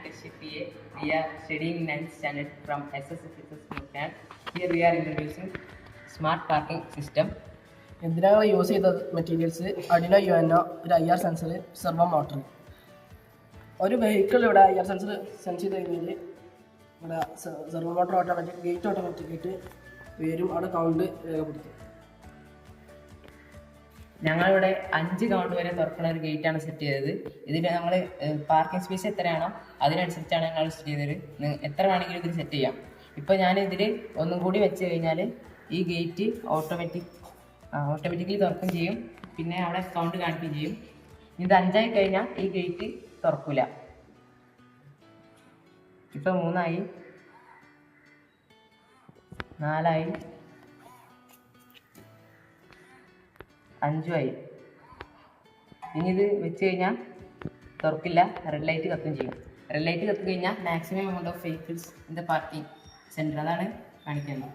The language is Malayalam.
Kashi PA. We are studying 9th standard from SSFSS Mukhan. Here we are introducing smart parking system. ഇതിനായി യൂസ് ചെയ്ത മെറ്റീരിയൽസ് അഡിനോ UNO, ഒരു IR സെൻസർ, സെർവോ മോട്ടർ. ഒരു വെഹിക്കിൾ ഇവിടെ IR സെൻസർ സെൻസ് ചെയ്ത് കഴിഞ്ഞാൽ ഇവിടെ സെർവോ മോട്ടർ ഓട്ടോമാറ്റിക് ഗേറ്റ് ഓട്ടോമാറ്റിക്കായിട്ട് വരും, അവിടെ കൗണ്ട് രേഖപ്പെടുത്തും. ഞങ്ങളിവിടെ 5 കൗണ്ട് വരെ തുറക്കുന്ന ഒരു ഗേറ്റാണ് സെറ്റ് ചെയ്തത്. ഇതിൽ നമ്മൾ പാർക്കിംഗ് സ്പേസ് എത്രയാണോ അതിനനുസരിച്ചാണ് ഞങ്ങൾ സെറ്റ് ചെയ്തത്. എത്ര വേണമെങ്കിലും ഇതിൽ സെറ്റ് ചെയ്യാം. ഇപ്പോൾ ഞാൻ ഇതിൽ ഒന്നും കൂടി വെച്ച് കഴിഞ്ഞാൽ ഈ ഗേറ്റ് ഓട്ടോമാറ്റിക്കലി തുറക്കും ചെയ്യും. പിന്നെ അവിടെ കൗണ്ട് കാണിക്കുകയും ചെയ്യും. ഇത് 5 ആയി കഴിഞ്ഞാൽ ഈ ഗേറ്റ് തുറക്കില്ല. ഇപ്പോൾ 3 ആയി, 4 ആയി, 5 ആയി. ഇനി ഇത് വെച്ച് കഴിഞ്ഞാൽ തുറക്കില്ല, റെഡ് ലൈറ്റ് കത്തും ചെയ്യും. റെഡ് ലൈറ്റ് കത്തി കഴിഞ്ഞാൽ maximum amount of vehicles in the parking centre, അതാണ് കാണിക്കുന്നത്.